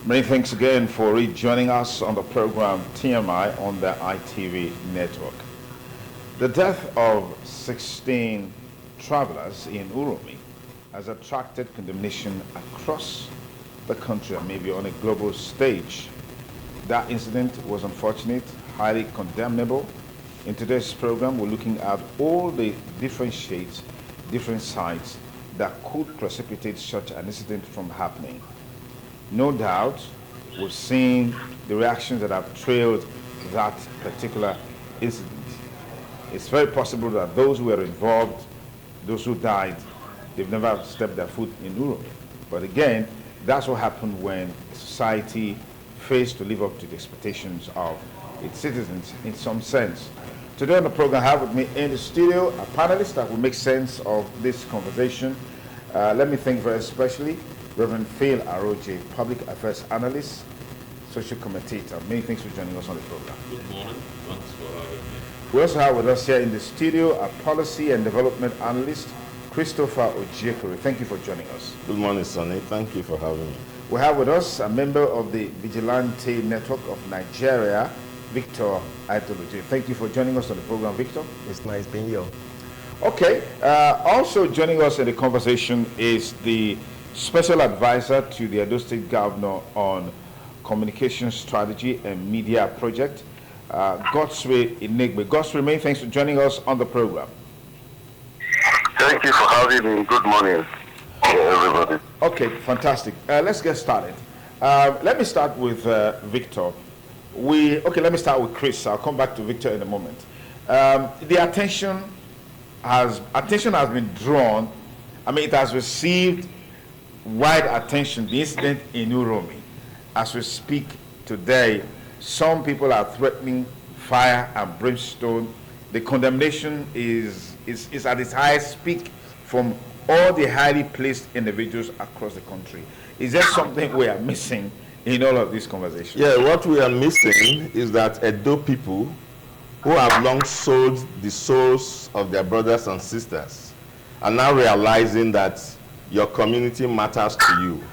Many thanks again for rejoining us on the program TMI on the ITV network. The death of 16 travelers in Uromi has attracted condemnation across the country and maybe on a global stage. That incident was unfortunate, highly condemnable. In today's program, we're looking at all the different shades, different sides that could precipitate such an incident from happening. No doubt, we've seen the reactions that have trailed that particular incident. It's very possible that those who were involved, those who died, they've never stepped their foot in Uromi. But again, that's what happened when society fails to live up to the expectations of its citizens in some sense. Today on the program, I have with me in the studio a panelist that will make sense of this conversation. Let me thank very especially Reverend Phil Aroje, Public Affairs Analyst, Social Commentator. Many thanks for joining us on the program. Good morning. Thanks for having me. We also have with us here in the studio a Policy and Development Analyst, Christopher Ojekere. Thank you for joining us. Good morning, Sonny. Thank you for having me. We have with us a member of the Vigilante Network of Nigeria, Victor Aitoloje. Thank you for joining us on the program, Victor. It's nice being here. Okay. Also joining us in the conversation is the Special Advisor to the Edo State Governor on Communication Strategy and Media Project, Godswill Inegbe. Godswill, many thanks for joining us on the program. Thank you for having me. Good morning, everybody. Okay, fantastic. Let's get started. Let me start with Victor. Let me start with Chris. I'll come back to Victor in a moment. The attention has been drawn. I mean, it has received wide attention, the incident in Uromi. As we speak today, some people are threatening fire and brimstone. The condemnation is at its highest peak from all the highly placed individuals across the country. Is there something we are missing in all of these conversations? Yeah, what we are missing is that Edo people who have long sold the souls of their brothers and sisters are now realizing that your community matters to you.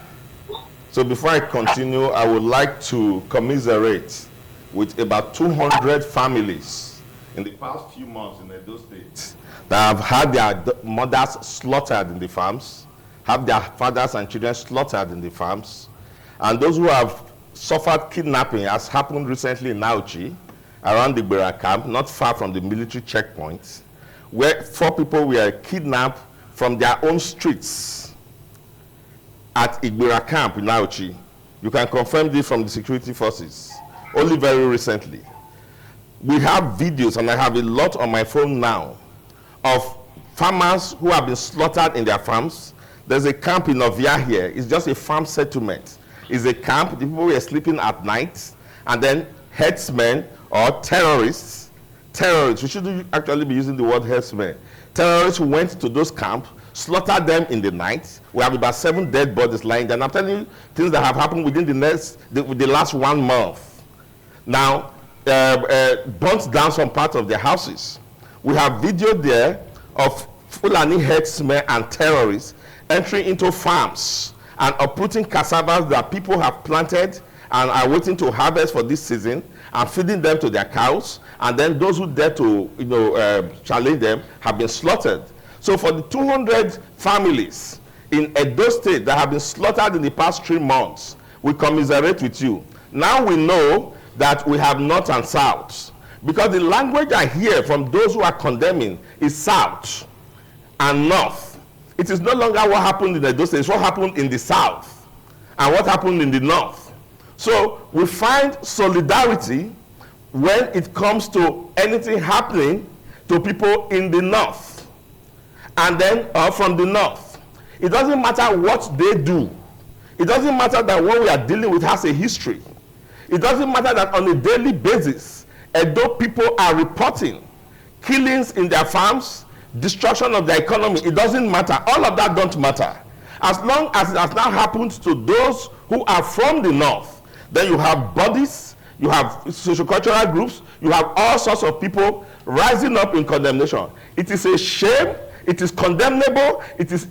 So before I continue, I would like to commiserate with about 200 families in the past few months in Edo State that have had their mothers slaughtered in the farms, have their fathers and children slaughtered in the farms, and those who have suffered kidnapping, as happened recently in Auchi, around the Bera camp, not far from the military checkpoints, where 4 people were kidnapped from their own streets at Igbira camp in Auchi. You can confirm this from the security forces, only very recently. We have videos, and I have a lot on my phone now, of farmers who have been slaughtered in their farms. There's a camp in Ovia here. It's just a farm settlement. It's a camp. The people were sleeping at night, and then herdsmen or terrorists, we shouldn't actually be using the word herdsmen, terrorists who went to those camps, slaughtered them in the night. We have about 7 dead bodies lying there. And I'm telling you things that have happened within the last 1 month. Now, burnt down some part of their houses. We have video there of Fulani herdsmen and terrorists entering into farms and uprooting cassavas that people have planted and are waiting to harvest for this season and feeding them to their cows. And then those who dare to challenge them have been slaughtered. So for the 200 families in Edo State that have been slaughtered in the past 3 months, we commiserate with you. Now we know that we have north and south, because the language I hear from those who are condemning is south and north. It is no longer what happened in Edo State, it's what happened in the south and what happened in the north. So we find solidarity when it comes to anything happening to people in the north. And then from the north. It doesn't matter what they do. It doesn't matter that what we are dealing with has a history. It doesn't matter that on a daily basis, Edo people are reporting killings in their farms, destruction of their economy. It doesn't matter. All of that don't matter. As long as it has now happened to those who are from the north, then you have bodies, you have sociocultural groups, you have all sorts of people rising up in condemnation. It is a shame. it is condemnable, it is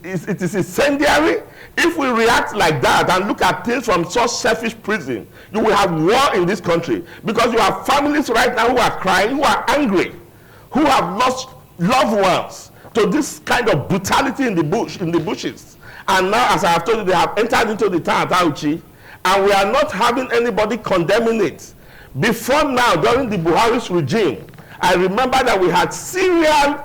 incendiary. If we react like that and look at things from such selfish prism, you will have war in this country, because you have families right now who are crying, who are angry, who have lost loved ones to this kind of brutality in the bushes. And now, as I have told you, they have entered into the town of Auchi, and we are not having anybody condemning it. Before now, during the Buhari's regime, I remember that we had serial,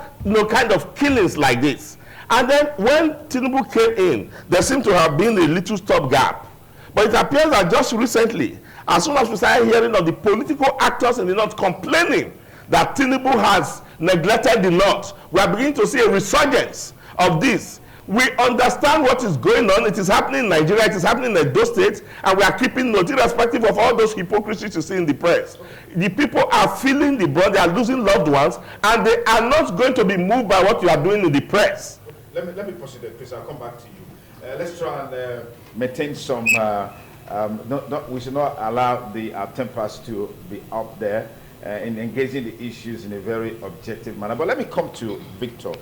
kind of killings like this. And then when Tinubu came in, there seemed to have been a little stopgap. But it appears that just recently, as soon as we started hearing of the political actors in the North complaining that Tinubu has neglected the North, we are beginning to see a resurgence of this. We understand what is going on. It is happening in Nigeria, it is happening in Edo State, and we are keeping note, irrespective of all those hypocrisies you see in the press. The people are feeling the brunt, they are losing loved ones, and they are not going to be moved by what you are doing in the press. Let me proceed, Chris. I'll come back to you. Let's try and maintain some. We should not allow our tempers to be up there in engaging the issues in a very objective manner. But let me come to Victor.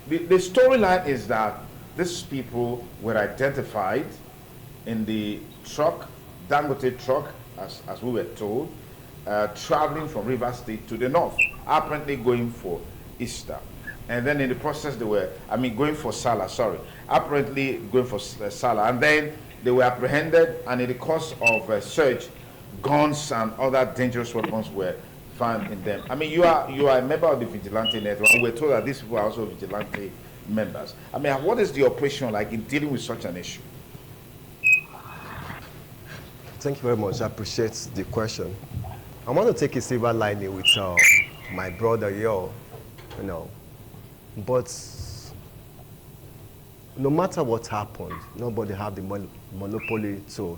The storyline is that these people were identified in the truck, Dangote truck, as we were told, traveling from Rivers State to the north, apparently going for Easter. And then in the process they were, going for Salah, apparently going for Salah. And then they were apprehended, and in the course of a search, guns and other dangerous weapons were found in them. You are a member of the vigilante network, and we're told that these people are also vigilante members. What is the operation like in dealing with such an issue? Thank you very much. I appreciate the question. I want to take a silver lining with my brother here, but no matter what happened, nobody have the monopoly to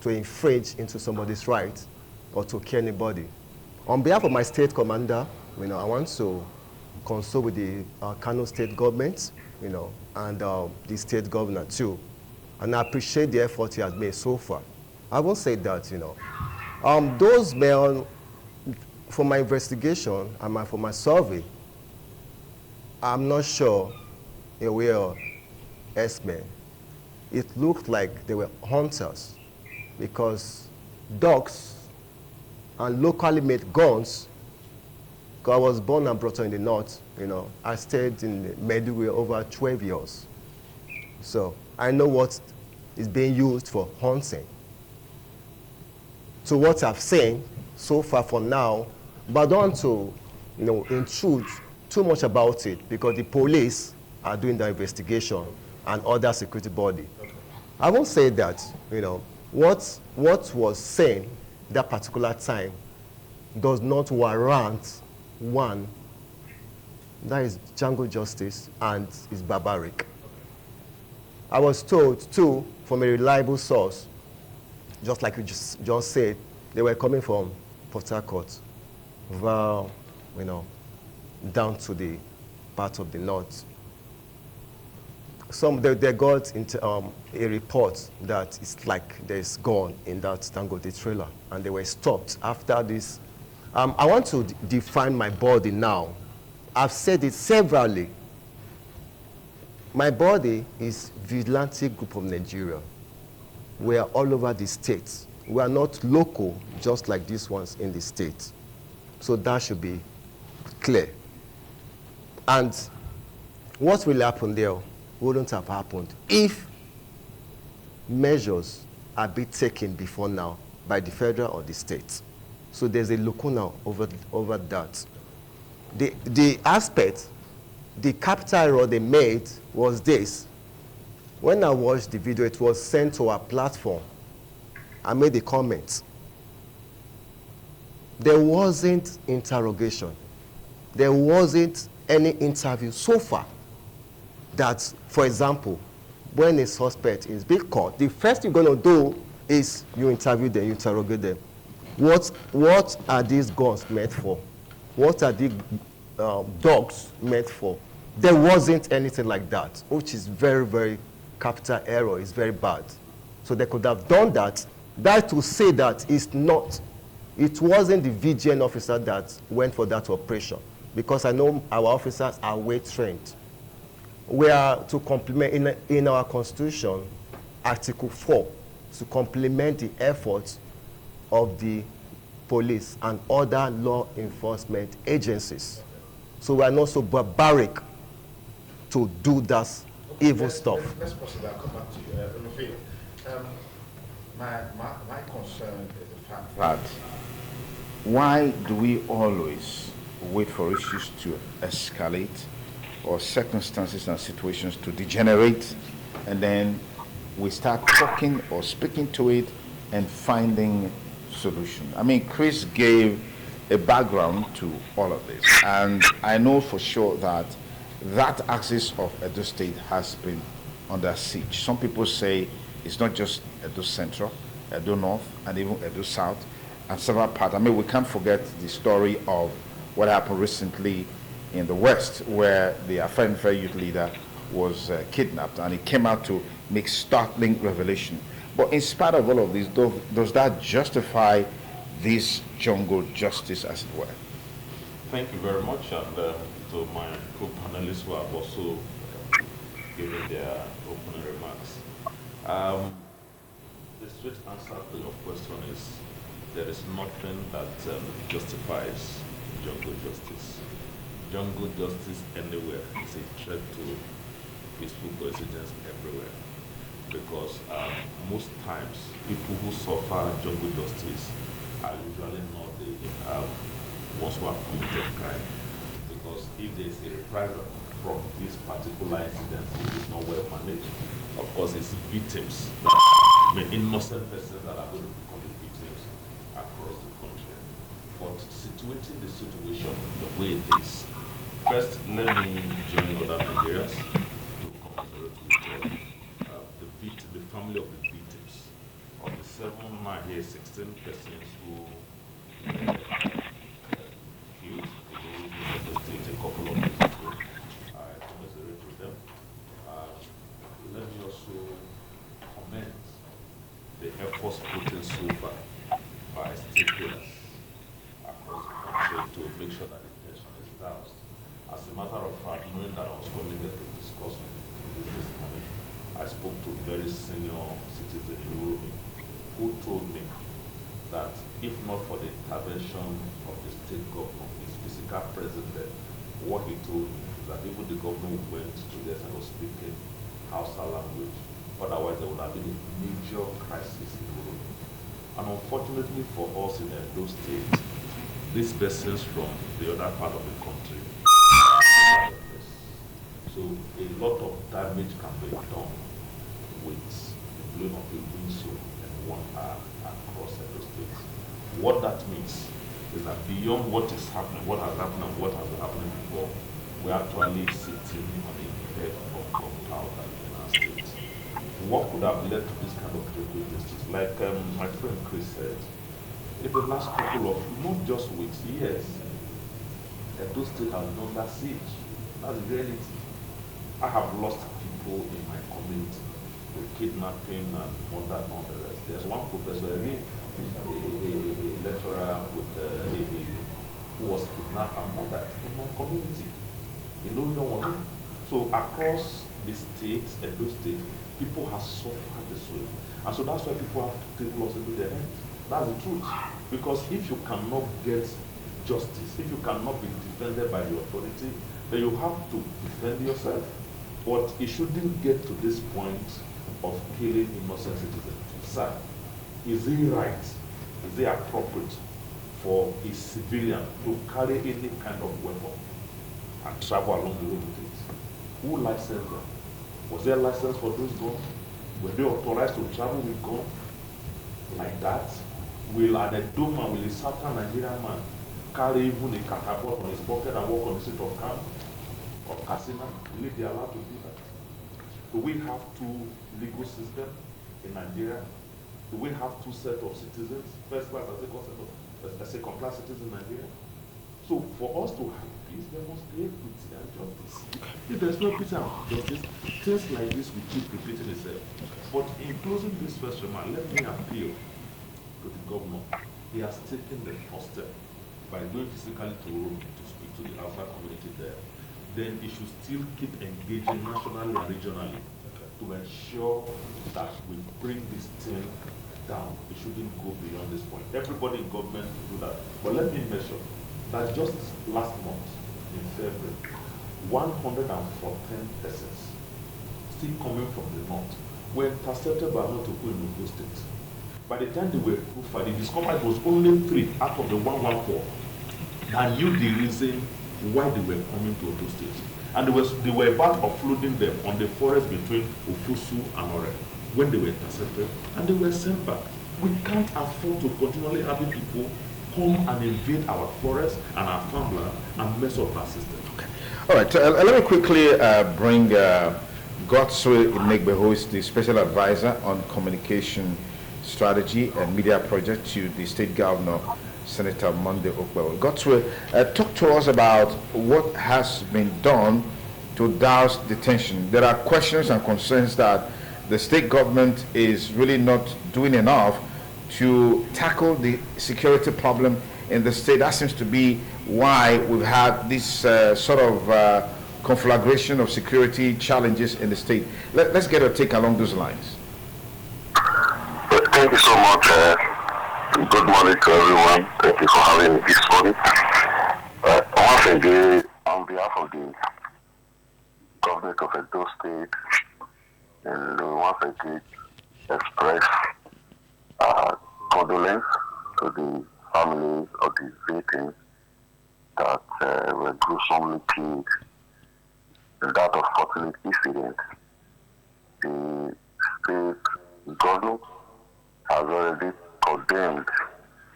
infringe into somebody's right or to kill anybody. On behalf of my state commander, I want to consult with the Kano state government, and the state governor too. And I appreciate the effort he has made so far. I will say that, those men, for my investigation and for my survey, I'm not sure they were Herdsmen. It looked like they were hunters, because dogs and locally made guns, because I was born and brought up in the north, I stayed in Maiduguri over 12 years. So I know what is being used for hunting. So what I've seen so far for now, but I don't want to, intrude too much about it, because the police are doing the investigation and other security body. Okay. I won't say that, what was saying that particular time does not warrant, one, that is jungle justice and is barbaric. I was told, two, from a reliable source, just like you just said, they were coming from Port Harcourt, down to the part of the north. They got into a report that it's like there's gun in that Dangote trailer, and they were stopped after this. I want to define my body now. I've said it severally. My body is Vigilante Group of Nigeria. We are all over the states. We are not local, just like these ones in the states. So that should be clear. And what will happen there wouldn't have happened if measures are being taken before now by the federal or the state. So there's a lacuna over that. The aspect, the capital error they made was this. When I watched the video, it was sent to our platform. I made a comment. There wasn't interrogation. There wasn't any interview so far that, for example, when a suspect is being caught, the first thing you're going to do is you interview them, you interrogate them. What are these guns meant for? What are the dogs meant for? There wasn't anything like that, which is very, very capital error. It's very bad. So they could have done that. That to say that it wasn't the VGN officer that went for that operation. because I know our officers are well trained. We are to complement, in our Constitution, Article 4, to complement the efforts of the police and other law enforcement agencies. So we are not so barbaric to do that evil stuff. Let's pause it. I'll come back to you. My concern is the fact that why do we always wait for issues to escalate or circumstances and situations to degenerate, and then we start talking or speaking to it and finding solution? I mean, Chris gave a background to all of this, and I know for sure that that axis of Edo State has been under siege. Some people say it's not just Edo Central, Edo North, and even Edo South, and several parts. I mean, we can't forget the story of what happened recently in the West, where the Afenfe youth leader was kidnapped, and he came out to make startling revelation. But in spite of all of this, does that justify this jungle justice, as it were? Thank you very much, and to my co-panelists who have also given their opening remarks. The straight answer to your question is there is nothing that justifies jungle justice. Jungle justice anywhere is a threat to peaceful coexistence everywhere, because most times people who suffer jungle justice are usually not the ones who have committed crime. Because if there is a reprisal from this particular incident which is not well managed, of course it's victims, innocent persons that are going to become the victims across the country. But situating the situation the way it is, first let me join other Nigerians to commiserate with the family of the victims of the 16 persons who were killed in the state a couple of days ago. I commiserate with them. Let me also commend the efforts put in so far by stakeholders across the country to make sure that the tension is doused. As a matter of fact, knowing that I was coming here to discuss this morning, I spoke to a very senior citizen in Uromi who told me that if not for the intervention of the state government, his physical president, what he told me is that even the government went to this and was speaking Hausa language, otherwise there would have been a major crisis in Uromi. And unfortunately for us in Edo State, these persons from the other part of the country, so a lot of damage can be done with the blame of a windshield and one hour across Edo State. What that means is that beyond what is happening, what has happened and what has been happening before, we're actually sitting on a bed of gunpowder in our state. What could have led to this kind of jungle justice? Like my friend Chris said, in the last couple of, not just weeks, years, Edo State has been under siege. That's the reality. I have lost people in my community with kidnapping and murder and all the rest. There's one professor, a lecturer with who was kidnapped and murdered in my community. You know, so across the state, Edo State, people have suffered this way. And so that's why people have to take laws into their hands. That's the truth. Because if you cannot get justice, if you cannot be defended by the authority, then you have to defend yourself. But it shouldn't get to this point of killing innocent citizens. Sir, is it right, is it appropriate for a civilian to carry any kind of weapon and travel along the road with it? Who licensed them? Was there a license for those guns? Were they authorized to travel with guns like that? Will an Edo man, will a Southern Nigerian man carry even a catapult on his pocket and walk on the street of camp or casino? Will they be allowed to do that? Do we have two legal systems in Nigeria? Do we have two sets of citizens, first class and second class citizens in Nigeria? So for us to have peace, there must be equity and justice. If there's no peace and justice, things like this will keep repeating itself. But in closing this first remark, let me appeal to the governor. He has taken the first step by going physically to Uromi to speak. to the outside community there, then it should still keep engaging nationally and regionally to ensure that we bring this thing down. It shouldn't go beyond this point. Everybody in government will do that. But let me mention that just last month, in February, 114 persons still coming from the north were intercepted by Motoku in Ondo State. By the time they were proofed, they discovered it was only 3 out of the 114 that knew the reason why they were coming to Ondo State. And they were about offloading them on the forest between Ofusu and Ore when they were intercepted, and they were sent back. We can't afford to continually having people come and invade our forest and our farmland and mess up our system. Okay. All right, let me quickly bring Godswill Inegbe, who is the Special Advisor on Communication Strategy and Media Project to the State Governor, Senator Monday Okpebholo. Godswill, talk to us about what has been done to douse the tension. There are questions and concerns that the state government is really not doing enough to tackle the security problem in the state. That seems to be why we've had this sort of conflagration of security challenges in the state. Let's get a take along those lines. Thank you so much. Good morning to everyone. Thank you for having me this morning. Once again, on behalf of the government of Edo State, and once again express condolence to the families of the victims that were gruesomely killed in that unfortunate incident. The state government has already condemned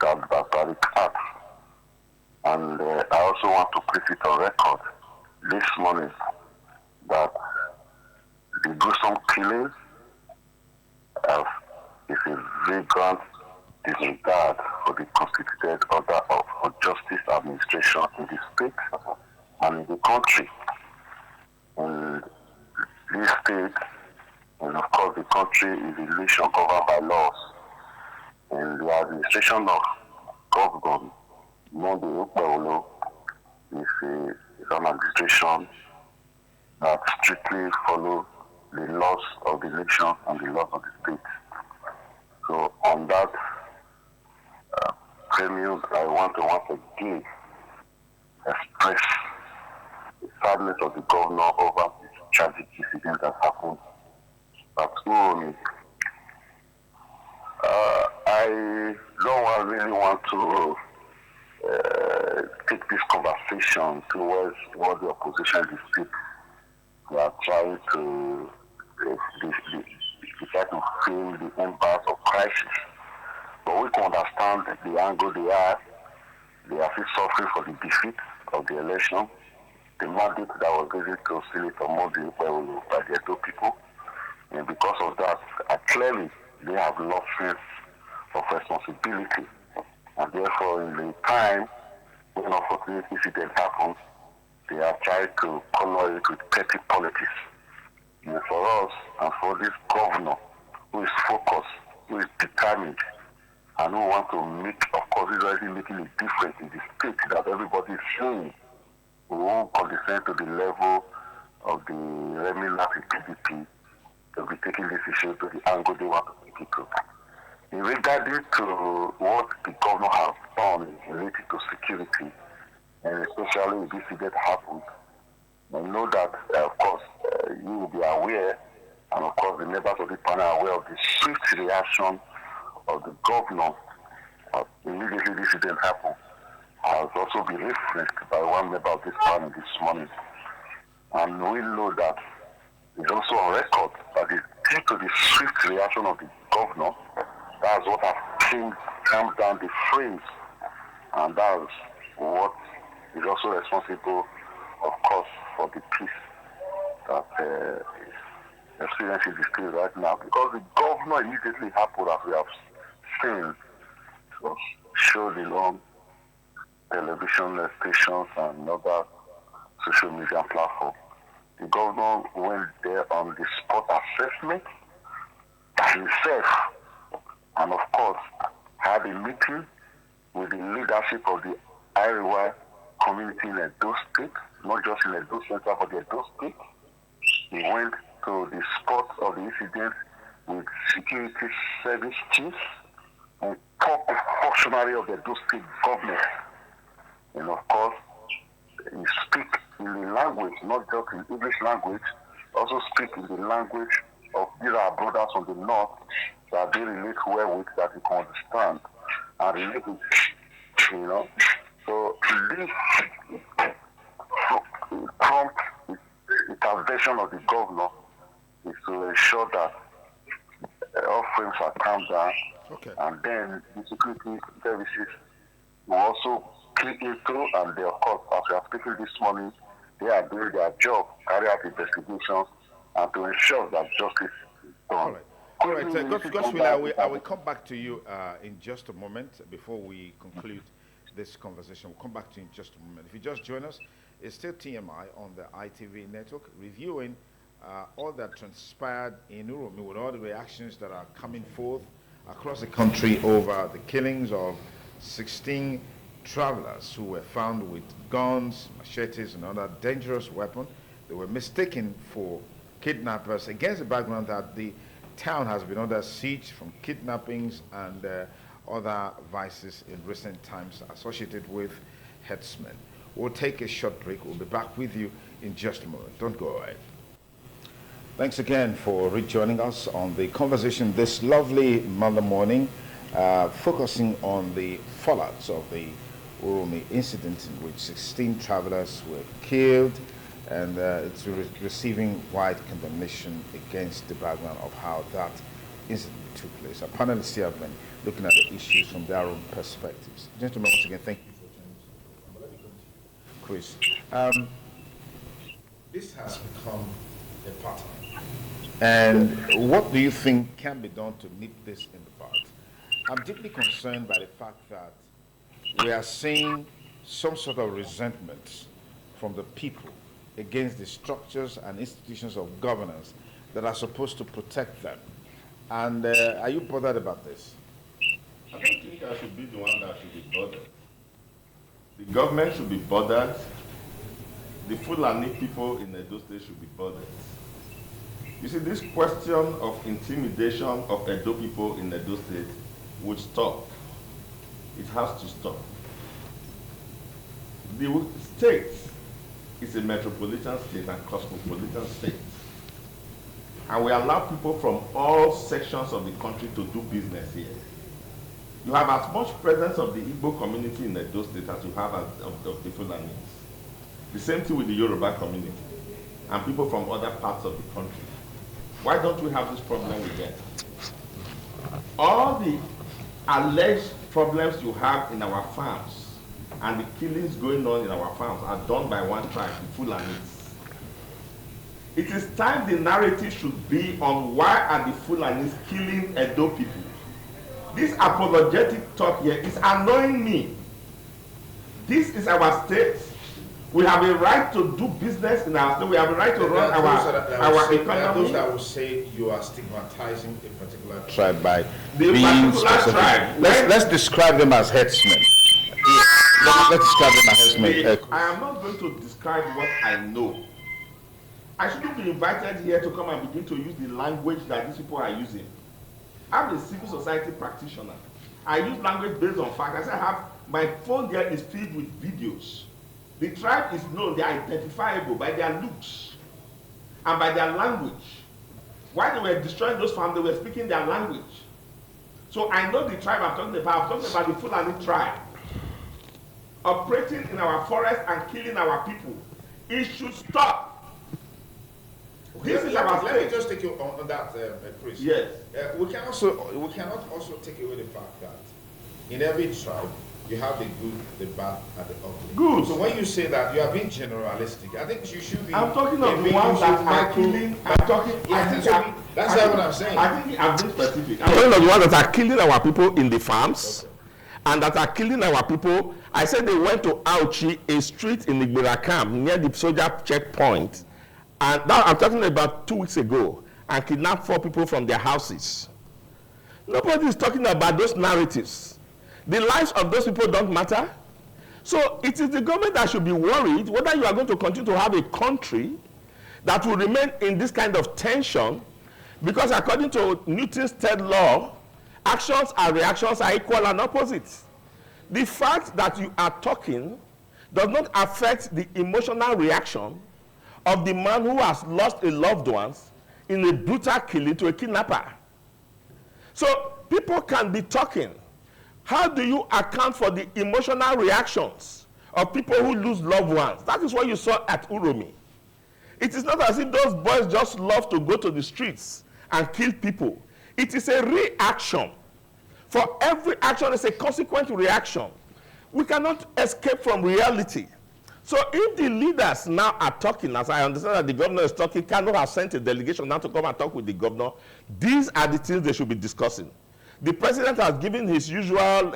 that barbaric act, and I also want to put it on record this morning that the gruesome killing is a vagrant disregard for the constituted order of justice administration in the state and in the country. And this state, and of course the country, is a nation governed by laws. And the administration of Governor Monday Okpebholo is an administration that strictly follows the laws of the nation and the laws of the state. So on that premise, I want to once again express the sadness of the governor over this tragic incident that happened at Uromi. I don't really want to take this conversation towards what the opposition districts are trying to try to fill the embers of crisis. But we can understand the angle they are. They are still suffering for the defeat of the election, the mandate that was given to Senator Monday Okpebholo by the Edo people. And because of that, clearly they have lost sense of responsibility. And therefore, in the time when an unfortunate incident happens, they are trying to color it with petty politics. And for us, and for this governor, who is focused, who is determined, and who wants to make, of course, he's already making a difference in the state that everybody is seeing, who won't condescend to the level of the remnants in PDP, they'll be taking this issue to the angle they want to take it to. In regarding to what the governor has done related to security, and especially if this event happened, I know that, of course, you will be aware, and of course the members of the panel are aware of the swift reaction of the governor immediately this event happened, has also been referenced by one member of this panel this morning. And we know that it's also on record that due to the swift reaction of the governor, that's what has calmed down the flames, and that's what is also responsible, of course, for the peace that is experiencing the state right now. Because the governor immediately happened, as we have seen, to show the long television stations and other social media platforms. The governor went there on the spot assessment himself, and of course had a meeting with the leadership of the Iriwa community in Edo State, not just in Edo Center, but Edo State. He went to the spot of the incident with security service chiefs and top functionary of the Edo State government. And of course, he speak in the language, not just in English language, also speak in the language of these are brothers from the north that they relate well with, that we can understand and relate with, you know. So this prompt intervention of the governor is to ensure that all frames are calmed down, and then the security services will also click it through, and they, of course, as we are speaking this morning, they are doing their job, carry out investigations, and to ensure that justice is done. All right. Godswill, I will come back to you in just a moment before we conclude this conversation. We'll come back to you in just a moment. If you just join us, it's still TMI on the ITV network, reviewing all that transpired in Uromi with all the reactions that are coming forth across the country over the killings of 16 travelers who were found with guns, machetes, and other dangerous weapons. They were mistaken for kidnappers against the background that the town has been under siege from kidnappings and other vices in recent times associated with herdsmen. We'll take a short break. We'll be back with you in just a moment. Don't go away. Thanks again for rejoining us on the conversation this lovely Monday morning, focusing on the fallouts of the Uromi incident in which 16 travelers were killed, and it's receiving wide condemnation against the background of how that incident took place. Our panelists here have been looking at the issues from their own perspectives. Gentlemen, once again, thank you for joining us. Chris, this has become a pattern. And what do you think can be done to nip this in the bud? I'm deeply concerned by the fact that we are seeing some sort of resentment from the people against the structures and institutions of governance that are supposed to protect them. And are you bothered about this? I don't think I should be the one that should be bothered. The government should be bothered. The Fulani people in Edo State should be bothered. You see, this question of intimidation of Edo people in Edo State would stop. It has to stop. The state is a metropolitan state and cosmopolitan state. And we allow people from all sections of the country to do business here. You have as much presence of the Igbo community in Edo State as you have of the Fulanis. The same thing with the Yoruba community and people from other parts of the country. Why don't we have this problem with them? All the alleged problems you have in our farms and the killings going on in our farms are done by one tribe, the Fulanis. It is time the narrative should be on why are the Fulanis killing Edo people. This apologetic talk here is annoying me. This is our state. We have a right to do business in our state. We have a right to run our economy. There are those that will say you are stigmatizing a particular tribe by being specific. Tribe. Let's describe them as herdsmen. Let's describe them as herdsmen. I am not going to describe what I know. I shouldn't be invited here to come and begin to use the language that these people are using. I'm a civil society practitioner. I use language based on facts. I have my phone there is filled with videos. The tribe is known, they are identifiable by their looks and by their language. While they were destroying those farms, they were speaking their language. So I know the tribe I'm talking about. I'm talking about the Fulani tribe operating in our forest and killing our people. It should stop. This is our Let me just take you on that, Chris. Yes. We cannot also take away the fact that in every tribe you have the good, the bad, and the ugly. Good. So when you say that, you are being generalistic. I think you should be. I'm talking of the ones that are killing. I'm talking. That's what I'm saying. I think I'm being specific. I'm talking of the ones that are killing our people in the farms, and that are killing our people. I said they went to Auchi, a street in Igbira camp near the soldier checkpoint, and that I'm talking about 2 weeks ago, and kidnapped 4 people from their houses. Nobody is talking about those narratives. The lives of those people don't matter. So it is the government that should be worried whether you are going to continue to have a country that will remain in this kind of tension, because according to Newton's third law, actions and reactions are equal and opposite. The fact that you are talking does not affect the emotional reaction of the man who has lost a loved one in a brutal killing to a kidnapper. So people can be talking. How do you account for the emotional reactions of people who lose loved ones? That is what you saw at Uromi. It is not as if those boys just love to go to the streets and kill people. It is a reaction. For every action is a consequent reaction. We cannot escape from reality. So if the leaders now are talking, as I understand that the governor is talking, cannot have sent a delegation now to come and talk with the governor, these are the things they should be discussing. The president has given his usual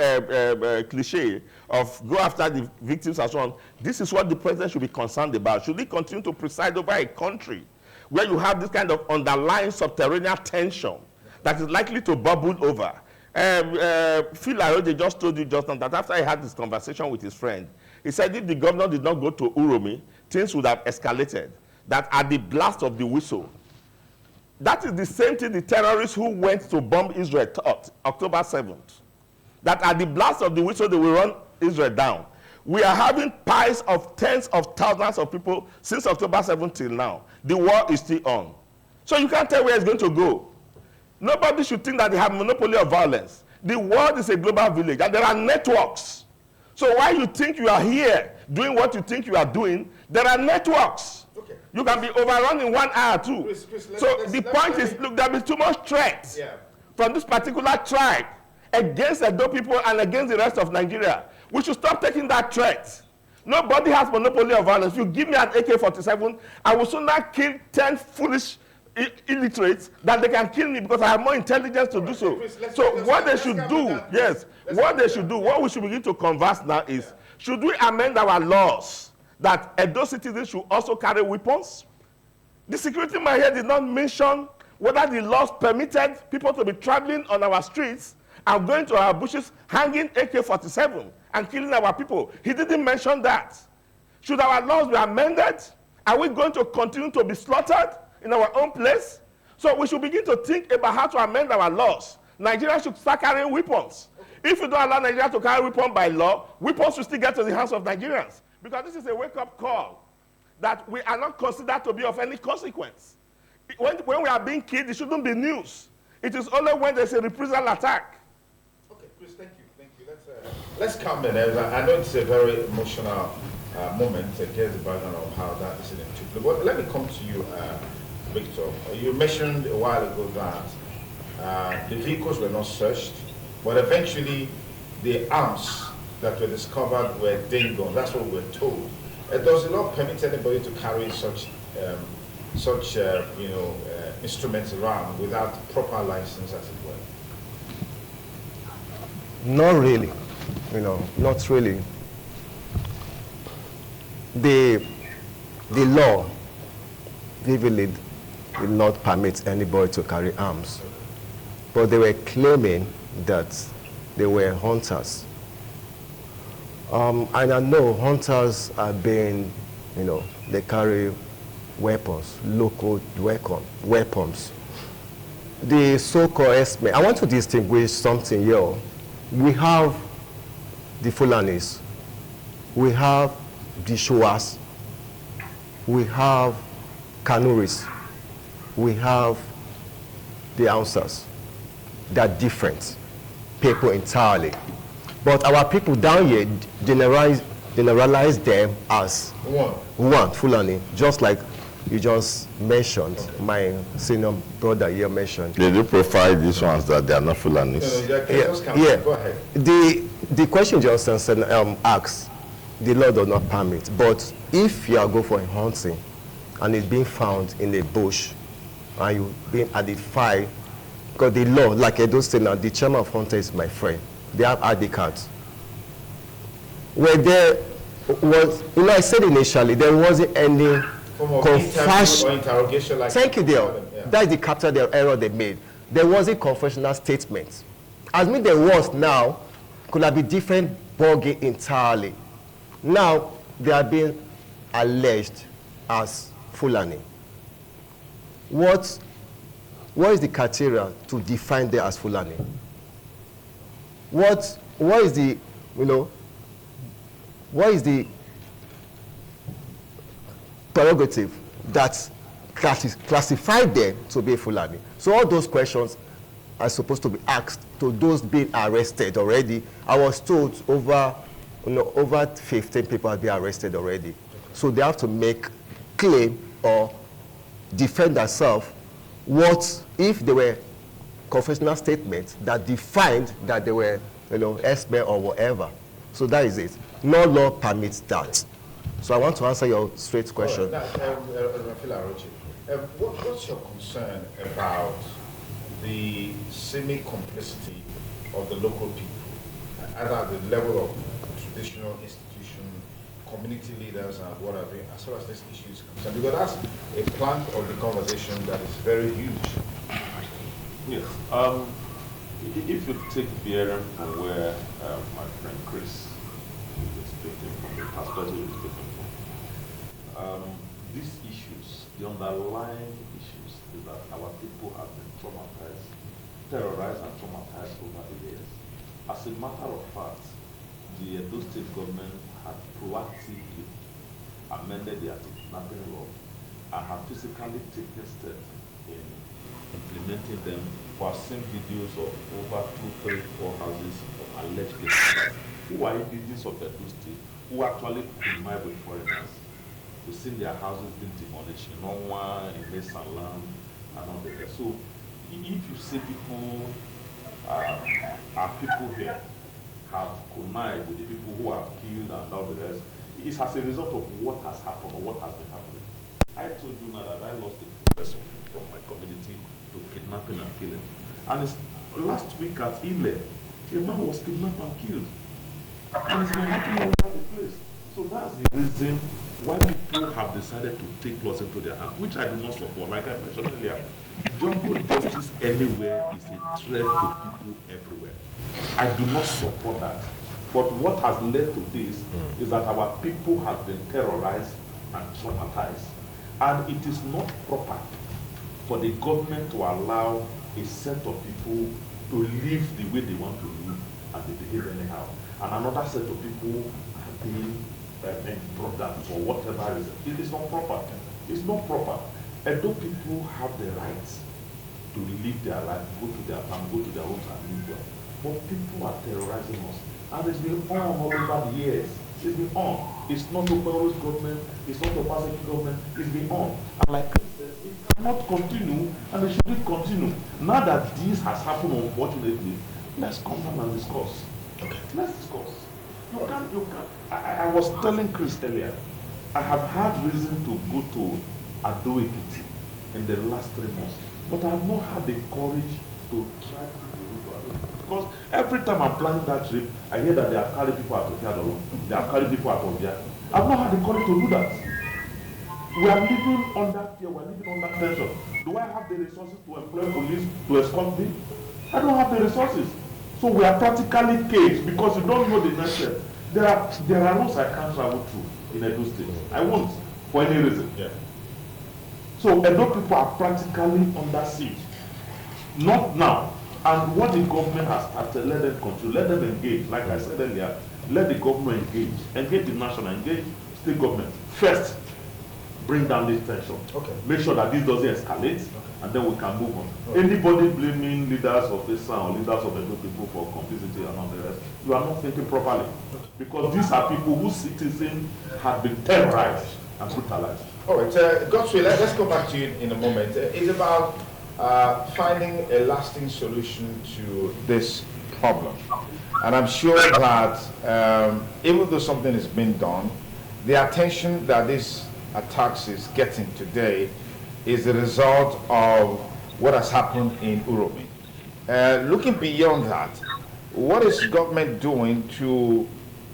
cliche of go after the victims and so on. This is what the president should be concerned about. Should he continue to preside over a country where you have this kind of underlying subterranean tension that is likely to bubble over? Phil Ayoje just told you just now that after he had this conversation with his friend, he said if the governor did not go to Uromi, things would have escalated. That at the blast of the whistle, that is the same thing the terrorists who went to bomb Israel thought, October 7th. That at the blast of the whistle, they will run Israel down. We are having piles of tens of thousands of people since October 7th till now. The war is still on. So you can't tell where it's going to go. Nobody should think that they have monopoly of violence. The world is a global village, and there are networks. So while you think you are here doing what you think you are doing, there are networks. Okay. You can be overrun in 1 hour too. Chris, the point is, look, there is too much threat from this particular tribe against the Edo people and against the rest of Nigeria. We should stop taking that threat. Nobody has monopoly of violence. If you give me an AK-47, I will sooner kill 10 foolish illiterates that they can kill me because I have more intelligence to do so. So what they should do, what we should begin to converse now is, should we amend our laws that Edo citizens should also carry weapons? The security man here did not mention whether the laws permitted people to be traveling on our streets and going to our bushes, hanging AK-47 and killing our people. He didn't mention that. Should our laws be amended? Are we going to continue to be slaughtered in our own place? So we should begin to think about how to amend our laws. Nigeria should start carrying weapons. If you don't allow Nigeria to carry weapons by law, weapons will still get to the hands of Nigerians. Because this is a wake-up call that we are not considered to be of any consequence. When we are being killed, it shouldn't be news. It is only when there's a reprisal attack. Okay, Chris, thank you. Let's calm down. I know it's a very emotional moment against the background of how that incident took place. But let me come to you, Victor. You mentioned a while ago that the vehicles were not searched, but eventually the arms that were discovered were dingo. That's what we were told. Does the law permit anybody to carry such instruments around without proper license, as it were? Not really. Not really. The law vividly did not permit anybody to carry arms, but they were claiming that they were hunters. And I know hunters are being, they carry weapons, local weapons. The so-called Herdsmen, I want to distinguish something here. We have the Fulanis, we have the Shoas, we have Kanuris, we have the Hausas. They're different people entirely. But our people down here generalize them as one Fulani, just like you just mentioned, my senior brother here mentioned. Did you profile these ones that they are not Fulanis? Go ahead. The question Johnson asks, the law does not permit, but if you are going for a hunting and it's being found in a bush and you've been identified, because the law, like Edo State now, the chairman of Hunter is my friend. They have ID cards. Where there was, I said initially, there wasn't any confession or interrogation. Like thank you, Dale. Yeah. That's the capital error they made. There wasn't confessional statement. As me there was now, could have been different ballgame entirely. Now, they are being alleged as Fulani. What is the criteria to define them as Fulani? What is the, what is the prerogative that classified them to be Fulani? So all those questions are supposed to be asked to those being arrested already. I was told over 15 people have been arrested already. So they have to make claim or defend themselves. What if they were confessional statements that defined that they were, Herdsmen or whatever? So that is it. No law permits that. So I want to answer your straight question. What's your concern about the semi-complicity of the local people, either at the level of traditional institution, community leaders, and what have you, as far as this issue is concerned? Because that's a plank of the conversation that is very huge. Yes. If you take bearing from where my friend Chris is speaking from, the perspective he's speaking from, these issues, the underlying issues, is that our people have been traumatized, terrorized and traumatized over the years. As a matter of fact, the Edo State government had proactively amended the anti-kidnapping law and have physically taken steps in implementing them. We have seen videos of over 2, 3, 4 houses of alleged kidnappers who are indigenous of Edo State, who actually combine with foreigners. We've seen their houses being demolished in Onwa, in Mesalam, and all the rest. So if you see people, our people here have connived with the people who have killed and all the rest, it's as a result of what has happened or what has been happening. I told you now that I lost a professor from my community to kidnapping and killing. And it's last week at Ile, a man was kidnapped and killed. And it's been happening all over the place. So that's the reason why people have decided to take laws into their hands, which I do not support. Like I mentioned earlier, jungle justice anywhere is a threat to people everywhere. I do not support that. But what has led to this is that our people have been terrorized and traumatized. And it is not proper for the government to allow a set of people to live the way they want to live and they behave anyhow. And another set of people are being brought down for whatever reason. It is not proper. It's not proper. Edo people have the right to live their life, go to their farm, go to their homes and live well. But people are terrorizing us. And it's been on all over the years. It's been on. It's not the Belarus government, it's not the Pasaki government, it's been on. And like I said, it cannot continue and it shouldn't continue. Now that this has happened, unfortunately, let's come down and discuss. Okay. Let's discuss. You can't. I was telling Chris earlier, I have had reason to go to Ado Ekiti in the last 3 months, but I have not had the courage to try to do it. Because every time I'm planning that trip, I hear that they are carrying people out of Yadolo, they are carrying people out of there. I've not had the courage to do that. We are living under fear, we are living under tension. Do I have the resources to employ police to escort me? I don't have the resources. So we are practically caged because you don't know the next step. There are roads I can't travel through in Edo State. I won't, for any reason. Yeah. So Edo people are practically under siege. Not now. And what the government has started, let them control, let them engage. Like I said earlier, let the government engage the national, engage state government. First, bring down this tension. Okay. Make sure that this doesn't escalate, and then we can move on. Okay. Anybody blaming leaders of this or leaders of the people for complicity and all the rest, you are not thinking properly. Okay. Because these are people whose citizens have been terrorized and brutalized. All right, Godfrey, let's go back to you in a moment. It's about finding a lasting solution to this problem. And I'm sure that even though something is being done, the attention that this attacks is getting today is the result of what has happened in Uromi. Looking beyond that, what is government doing to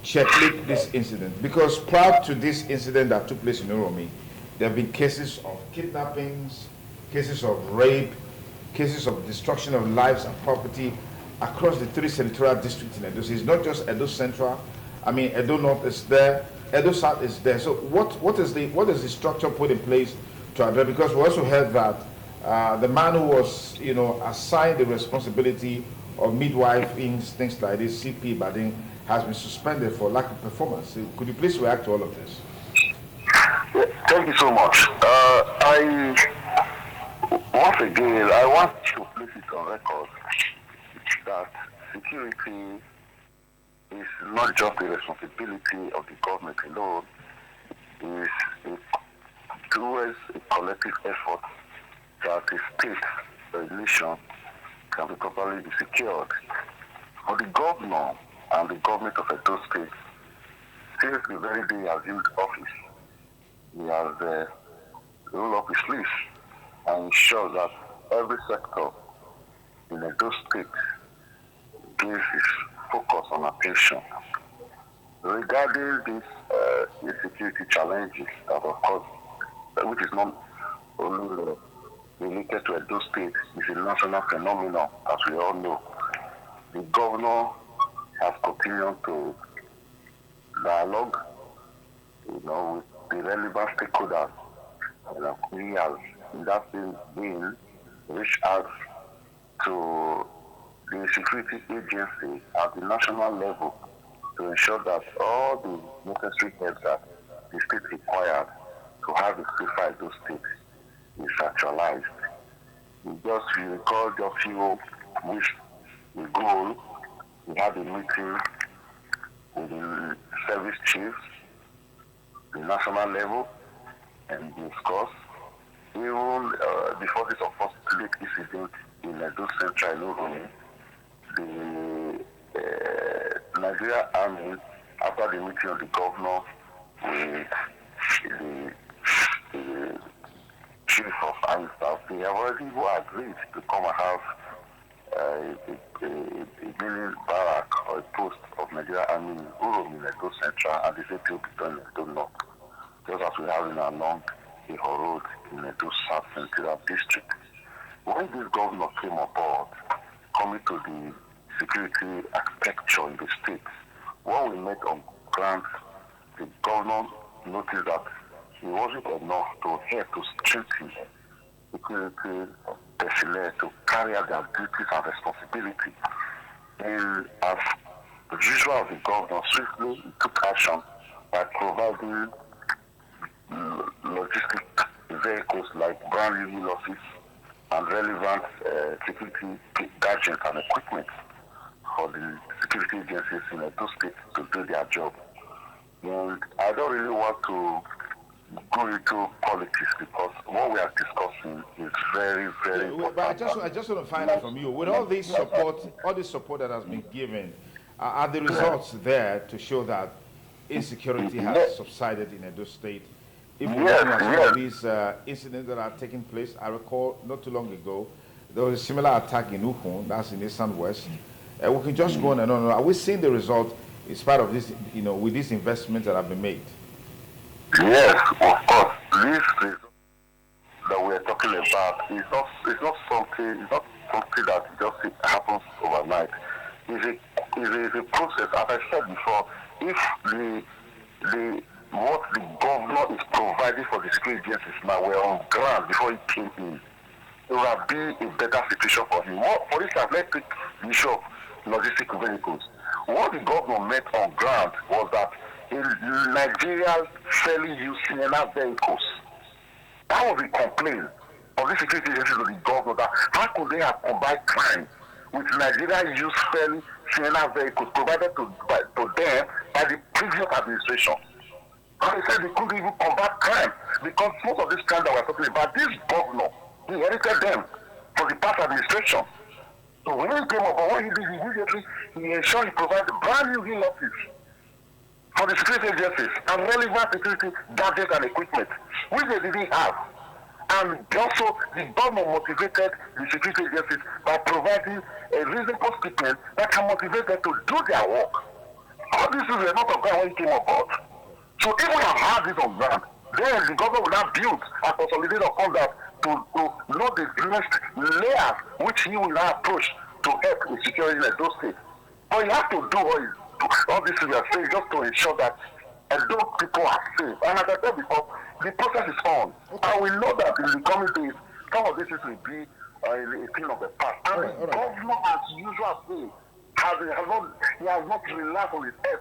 checkmate this incident? Because prior to this incident that took place in Uromi, there have been cases of kidnappings, cases of rape, cases of destruction of lives and property across the 3 senatorial districts in Edo. So it's not just Edo Central. I mean, Edo North is there, Edo South is there. So what is the structure put in place to address? Because we also heard that the man who was assigned the responsibility of midwifing, things like this, CP Bading, has been suspended for lack of performance. So could you please react to all of this? Thank you so much. Once again, I want to place it on record that security is not just the responsibility of the government alone. It is towards a collective effort that a state, a nation, can be properly be secured. For the governor and the government of Edo State, since the very day he assumed office, he has rolled up his sleeves and ensures that every sector in Edo State gives his focus on attention. Regarding these security challenges that of course, which is not only related to Edo State, it's a national phenomenon, as we all know. The governor has continued to dialogue, with the relevant stakeholders. He has, in that been reached out to the security agency at the national level to ensure that all the necessary help that the state required to have a safer Edo State is actualized. You recall just a few weeks ago, we had a meeting with the service chiefs, the national level, and discussed even before this unfortunate incident in Edo Central Uromi, the Nigeria Army, after the meeting of the governor with the chief of army staff, they have already agreed to come and have a mini barrack or a post of Nigeria Army in Uromi in Edo Central, and they said they'll be done in Edo North, just as we have in along Iho Road in Edo South Central District. When this governor came aboard, coming to the security architecture in the state, when we met on ground, the governor noticed that it wasn't enough to help to strengthen security personnel to carry out their duties and responsibility. And as usual of the governor, swiftly took action by providing logistic vehicles like brand new office and relevant security gadgets and equipment for the security agencies in Edo State to do their job. And I don't really want to go into politics because what we are discussing is very, very important. But I just want to find out from you, with all this support that has been given, are the results there to show that insecurity has subsided in Edo State? If we're looking at some of these incidents that are taking place, I recall not too long ago, there was a similar attack in Ukun, that's in the southwest. We can just go on and on. Are we seeing the result in spite of this, with these investments that have been made? Yes, of course. This result that we are talking about is not something that just happens overnight. It's a process. As I said before, if what the governor is providing for the security agencies now were on ground before he came in, it would have been a better situation for him. For instance, let's take the issue of logistic vehicles. What the governor met on ground was that in Nigeria fairly use Sienna vehicles. That was the complaint of the security agencies to the governor, that how could they have combined crime with Nigeria use fairly Sienna vehicles provided to them by the previous administration. And they said they couldn't even combat crime because most of this crime that we're talking about, this governor inherited them for the past administration. So when he came up, what he did immediately, he ensured he provided brand new hill office for the security agencies and relevant security gadgets and equipment, which they didn't have. And also, the government motivated the security agencies by providing a reasonable statement that can motivate them to do their work. All this is a lot of ground when he came aboard. So if we have had this on ground, then the government will now build and consolidate upon that to know the next layers which he will now approach to help in securing Edo State. But you have to do all this we are saying just to ensure that Edo people are safe. And as I said before, the process is on. Okay. And we know that in the coming days, some of this will be a thing of the past. And the governor, as usual, he has not relaxed on his head.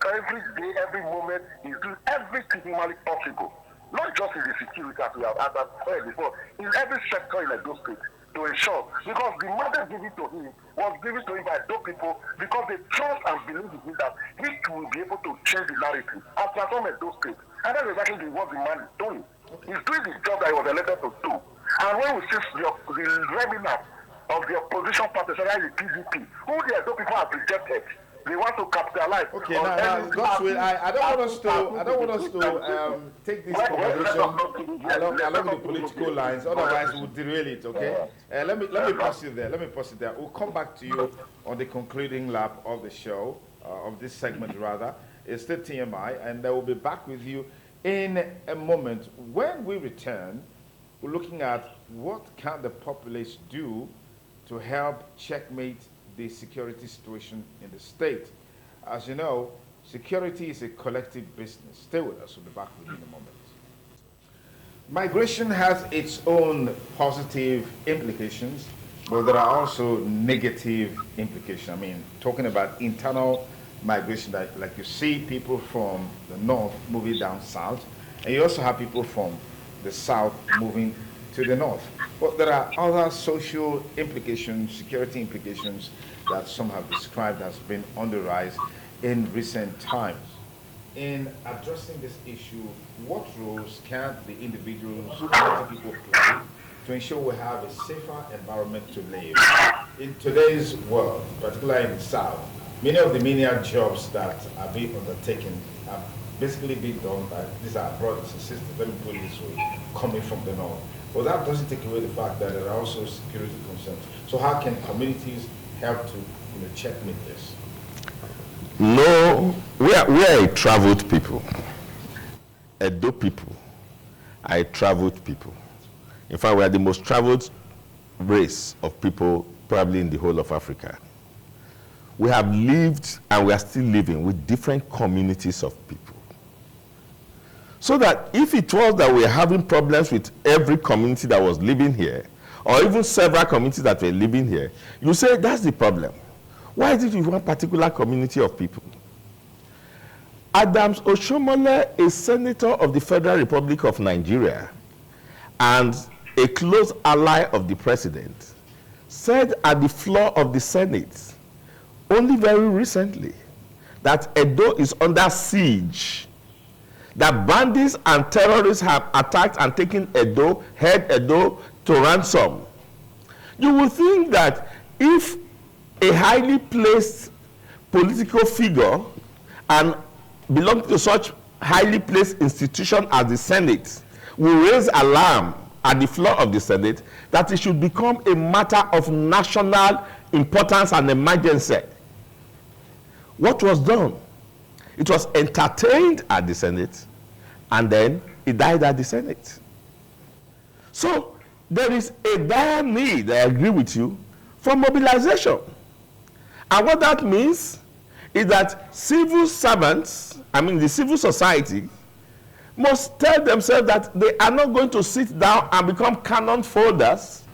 Every day, every moment, he's doing everything humanly possible. Not just in the security, as we have said before, in every sector in Edo State, to ensure, because the mandate given to him was given to him by those people because they trust and believe in him that he will be able to change the narrative and transform Edo State. And that's exactly what the man is doing. He's doing the job that he was elected to do. And when we see the remnants of the opposition party, especially the PDP, who the Edo people have rejected, they want to capitalize. Okay, now Godswill, I don't want us to take this conversation along the political lines. Otherwise, we'll derail it. Okay. Let me pause you there. We'll come back to you on the concluding lap of the show, of this segment rather. It's still TMI, and we'll be back with you in a moment. When we return, we're looking at what can the populace do to help checkmate the security situation in the state. As you know, security is a collective business. Stay with us. We'll be back with you in a moment. Migration has its own positive implications, but there are also negative implications. I mean, talking about internal migration, like you see people from the north moving down south, and you also have people from the south moving to the north. But there are other social implications, security implications that some have described as being on the rise in recent times. In addressing this issue, what roles can the individuals and the people play to ensure we have a safer environment to live? In today's world, particularly in the South, many of the menial jobs that are being undertaken are basically being done by these are brothers and sisters, let me put it this way, coming from the north. But that doesn't take away the fact that there are also security concerns. So how can communities help to checkmate this? No, we are a traveled people. Edo people are a traveled people. In fact, we are the most traveled race of people probably in the whole of Africa. We have lived and we are still living with different communities of people. So that if it was that we are having problems with every community that was living here, or even several communities that were living here, you say that's the problem. Why is it with one particular community of people? Adams Oshomole, a senator of the Federal Republic of Nigeria and a close ally of the president, said at the floor of the Senate only very recently that Edo is under siege, that bandits and terrorists have attacked and taken Edo, held Edo to ransom. You would think that if a highly placed political figure and belonging to such highly placed institution as the Senate will raise alarm at the floor of the Senate, that it should become a matter of national importance and emergency. What was done? It was entertained at the Senate, and then it died at the Senate. So there is a dire need, I agree with you, for mobilization. And what that means is that civil servants, the civil society, must tell themselves that they are not going to sit down and become cannon folders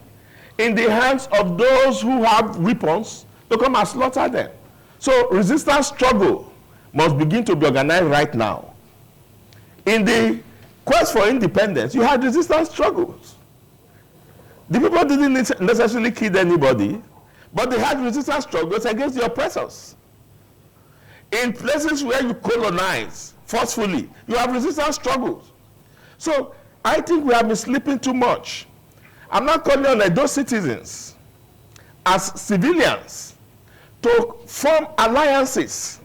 in the hands of those who have weapons to come and slaughter them. So resistance struggle must begin to be organized right now. In the quest for independence, you had resistance struggles. The people didn't necessarily kill anybody, but they had resistance struggles against the oppressors. In places where you colonize forcefully, you have resistance struggles. So I think we have been sleeping too much. I'm not calling on those citizens as civilians to form alliances.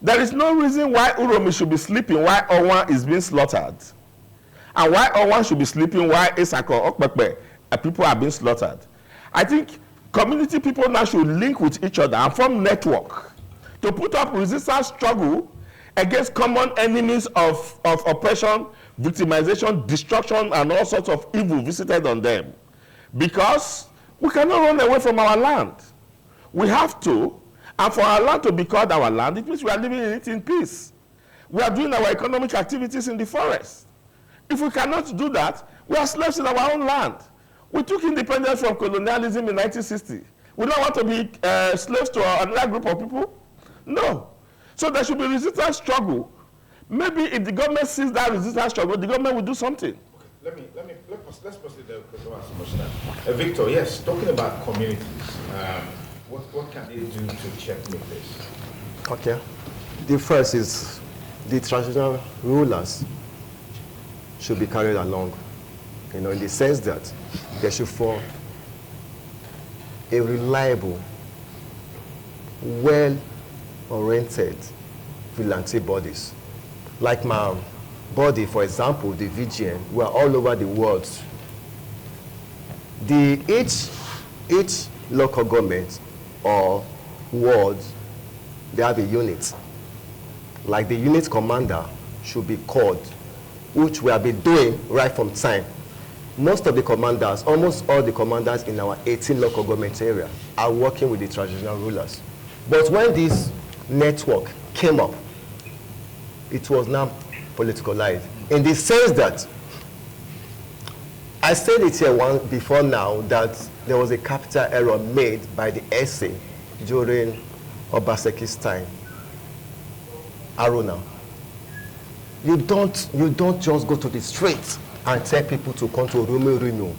There is no reason why Uromi should be sleeping while Owan is being slaughtered, and why Owan should be sleeping while Isako, Okpekpe, people are being slaughtered. I think community people now should link with each other and form network to put up resistance struggle against common enemies of oppression, victimization, destruction, and all sorts of evil visited on them. Because we cannot run away from our land. We have to, and for our land to be called our land, it means we are living in it in peace. We are doing our economic activities in the forest. If we cannot do that, we are slaves in our own land. We took independence from colonialism in 1960. We don't want to be slaves to another group of people? No. So there should be resistance struggle. Maybe if the government sees that resistance struggle, the government will do something. Okay. Let's proceed there because we don't have so much time. Victor, yes, talking about communities, what can they do to checkmate this? Okay. The first is the traditional rulers should be carried along, in the sense that they should form a reliable, well-oriented vigilante bodies. Like my body, for example, the VGN, we are all over the world. Each local government or ward, they have a unit. Like the unit commander should be called, which we have been doing right from time. Most of the commanders, almost all the commanders in our 18 local government area are working with the traditional rulers. But when this network came up, it was now politicalized, in the sense that, I said it here before now, that there was a capital error made by the SA during Obaseki's time. Aruna. You don't just go to the streets and tell people to come to Uromi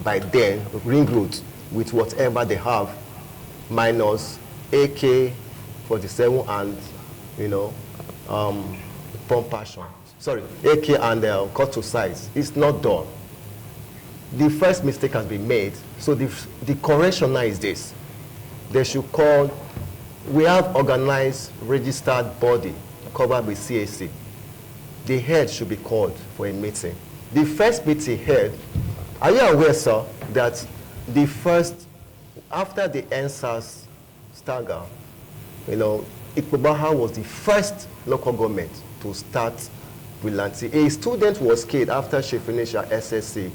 by then, ring road, with whatever they have, minus AK-47 and, pump passion. Sorry, AK and cut to size. It's not done. The first mistake has been made. So the correction now is this. They should call, we have organized, registered body covered with CAC. The head should be called for a meeting. The first meeting head, are you aware, sir, that the first, after the NSAS stagger, Ikpobaha was the first local government to start vigilante. A student was killed after she finished her SSC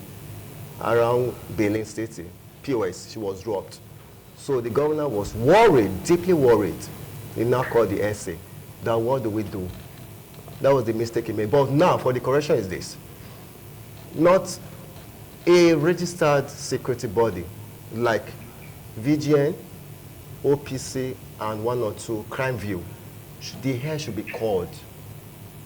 around Benin City. POS, she was dropped. So the governor was worried, deeply worried. He now called the SA. That what do we do? That was the mistake he made. But now, for the correction is this. Not a registered security body like VGN, OPC, and 1 or 2 Crime View. The head should be called.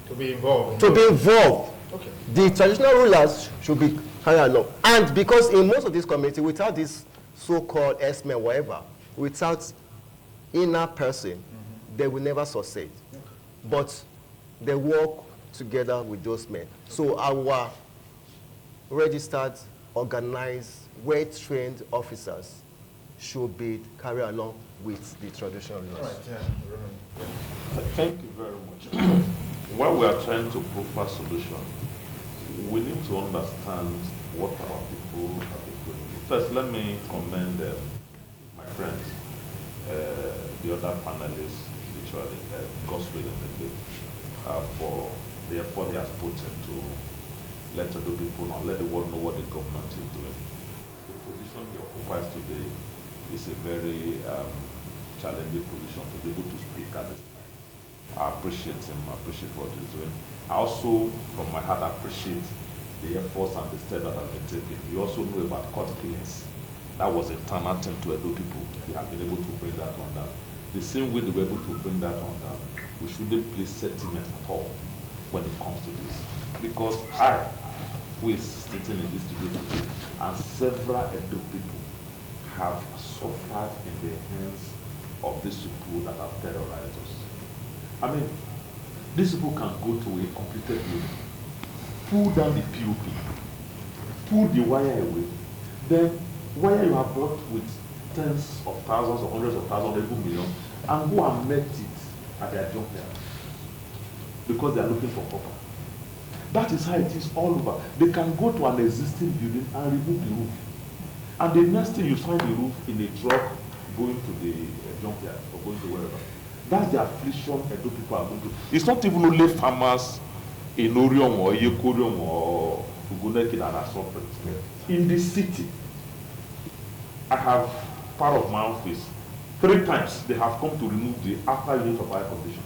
To be involved. To be involved. Okay. The traditional rulers should be carried along. And because in most of these communities, without this so-called Herdsmen, whatever, without inner person, they will never succeed. Okay. But they work together with those men. So our registered, organized, well-trained officers should be carried along with the traditional rulers. All right, yeah. Thank you very much. When we are trying to profile solution, we need to understand what our people have been doing. First, let me commend my friends, the other panelists, literally, Goswell and the for the effort he has put into let the people know, let the world know what the government is doing. The position he occupies today is a very challenging position to be able to speak at this time. I appreciate him, I appreciate what he's doing. I also, from my heart, appreciate the efforts and the steps that have been taken. You also know about court killings. That was a internal thing to Edo people. We have been able to bring that on down. The same way they were able to bring that on down, we shouldn't place sentiment at all when it comes to this. Because I, who is sitting in this debate today, and several Edo people have suffered in the hands of these people that have terrorized us. I mean, these people can go to a completed building, pull down the POP, pull the wire away, then wire you have bought with tens of thousands or hundreds of thousands, or even millions, and go and met it at their junkyard because they are looking for copper. That is how it is all over. They can go to an existing building and remove the roof. And the next thing you find the roof in a truck going to the junkyard or going to wherever. That's the affliction Edo people are going to. It's not even only farmers in Orion or Yekorion or Uguneki that are suffering. In the city, I have part of my office. 3 times they have come to remove the upper unit of air conditioning.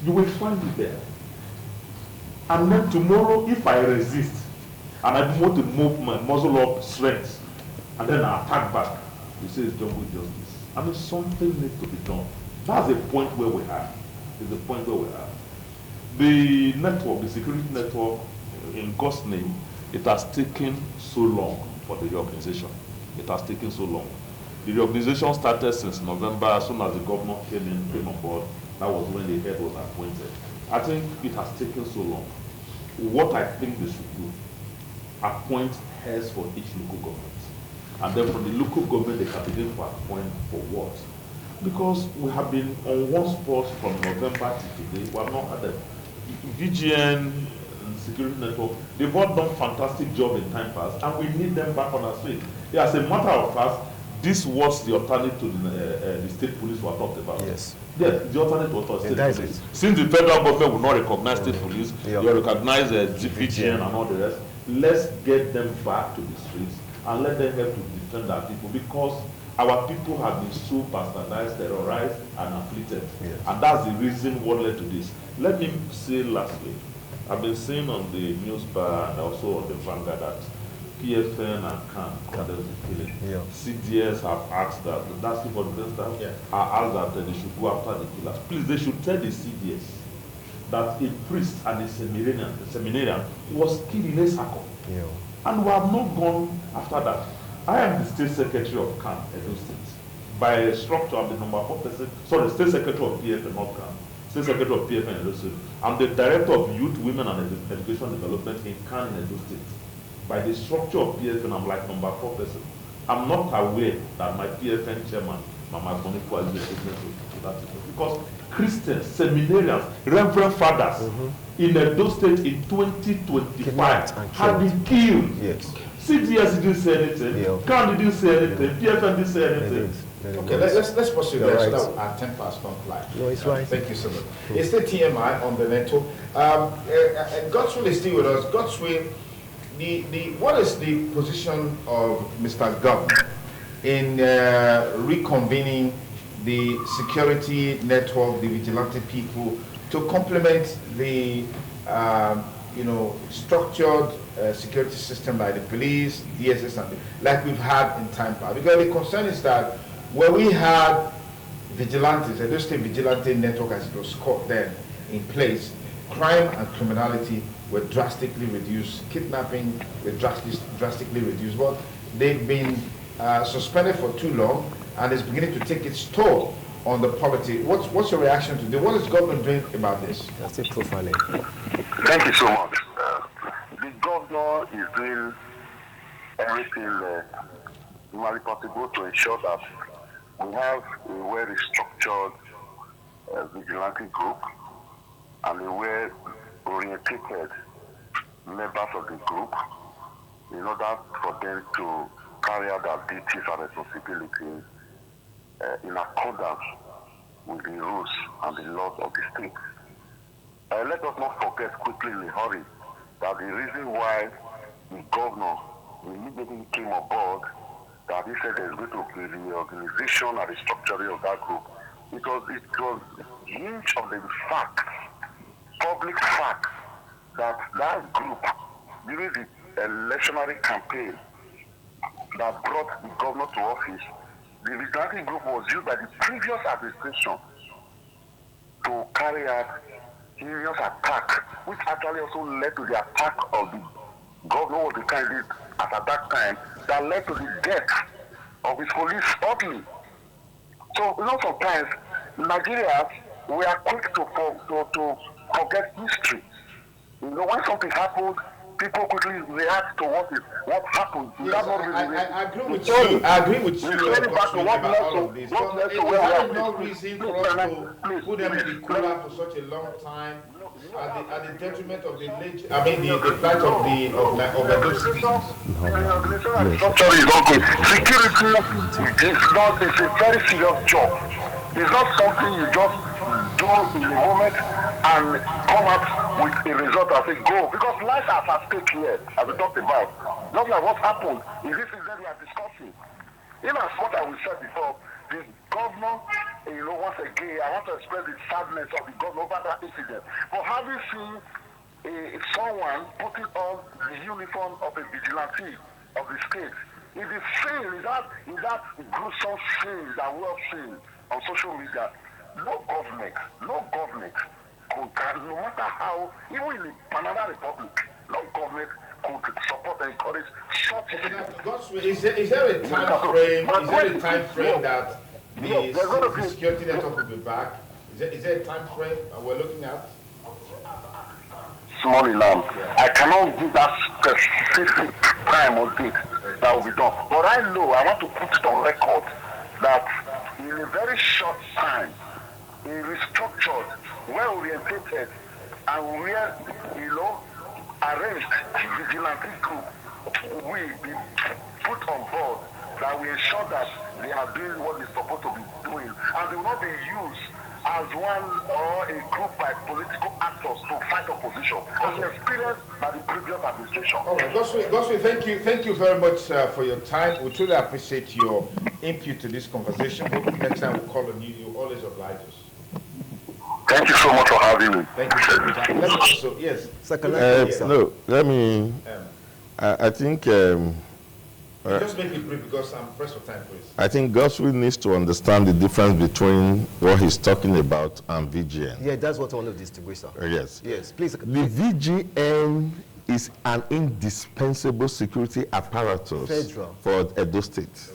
You will find it there. And then tomorrow, if I resist, and I want to move my muscle up strength, and then I attack back, you say it's jungle justice. I mean, something needs to be done. That's the point where we are. It's the point where we are. The network, the security network, in God's name, it has taken so long for the reorganization. It has taken so long. The reorganization started since November. As soon as the governor came on board, that was when the head was appointed. I think it has taken so long. What I think they should do, appoint heads for each local government. And then from the local government, they can begin to appoint for what? Because we have been on one spot from November to today. We have not had a VGN security network. They've all done fantastic job in time past, and we need them back on our feet. As a matter of fact, this was the alternative to the state police we are talking about. Yes. Yes, the alternative was state police. It. Since the federal government will not recognize state police, they recognize the VGN and all the rest. Let's get them back to the streets and let them help to defend our people, because our people have been so bastardized, terrorized, and afflicted. Yes. And that's the reason what led to this. Let me say lastly, I've been saying on the newspaper and also on the Vanguard that PFN and CAN condemn the killing. Yeah. CDS have asked that, that's for the defense staff, are asked that they should go after the killers. Please, they should tell the CDS that a priest and a seminarian was killed in a circle. Yeah. And we have not gone after that. I am the state secretary of CAN, Edo State. By structure, I'm the number 4 person, sorry, state secretary of PFN, not CAN. State secretary of PFN, Edo State. I'm the director of youth, women, and education development in CAN, Edo State. By the structure of PFN, I'm like number 4 person. I'm not aware that my PFN chairman, Mama Bonifua, is the president of that system. Because Christians, seminarians, reverend fathers in Edo State in 2025 have been killed. Yes. CDS didn't say anything, CAN didn't say anything, PFN didn't say anything. Okay, let's pursue that right. so that our 10 past don't fly. No, it's right. Thank you so much. It's the TMI on the network. Godswill is still with us. Godswill, what is the position of Mr. Governor in reconvening the security network, the vigilante people, to complement the structured security system by the police, DSS, and like we've had in time past? Because the concern is that where we had vigilantes, the state vigilante network as it was called then in place, crime and criminality were drastically reduced, kidnapping were drastically reduced, but they've been suspended for too long, and it's beginning to take its toll on the polity. What's your reaction to this? What is government doing about this? That's it, profiling. Thank you so much. The governor is doing everything humanly possible to ensure that we have a well-structured vigilante group and a well-orientated members of the group in order for them to carry out their duties and responsibilities in accordance with the rules and the laws of the state. Let us not forget quickly in a hurry that the reason why the governor immediately came aboard, that he said there's going to be reorganization and restructuring of that group, because it was hinged on the fact, public fact, that group during the electionary campaign that brought the governor to office, the vigilante group was used by the previous administration to carry out serious attack, which actually also led to the attack of the governor of the candidate at that time, that led to the death of his police orderly. So, sometimes Nigerians, we are quick to forget history. When something happens, people quickly react to what happened. Yes, I agree with you. I agree with you. Back to what led to no reason for us to put them in the cooler for such a long time at the detriment of the plight of those citizens. Security is a very serious job. It's not something you just do in a moment and come up with a result and say go. Because life is at stake here, as we talked about. Not like what happened in this incident we are discussing. In as what I said before, the governor, once again, I want to express the sadness of the governor over that incident. But having seen someone putting on the uniform of a vigilante of the state, it is seen in that gruesome scene that we have seen on social media. No government could, no matter how, even in the Banana Republic, no government could support and encourage such. Is there a time frame? Is there a time frame that the security network will be back? Is there a time frame we're looking at? Small enough. I cannot give that specific time or date that will be done. But I know, I want to put it on record that in a very short time, a restructured, well-orientated, and arranged vigilante group will be put on board that will ensure that they are doing what they're supposed to be doing, and they will not be used as one or a group by political actors to fight opposition, as experienced by the previous administration. All right, Goswe, thank you very much for your time. We truly appreciate your input to this conversation. Hope next time we'll call on you. You always oblige us. Thank you so much for having me. Thank you so much. Let me also, yes. No, let me. I think. Just make it brief because I'm pressed for time, please. I think Goswe needs to understand the difference between what he's talking about and VGN. Yeah, that's what I want to distinguish, sir. Yes. Yes, please. The VGN is an indispensable security apparatus for Edo State.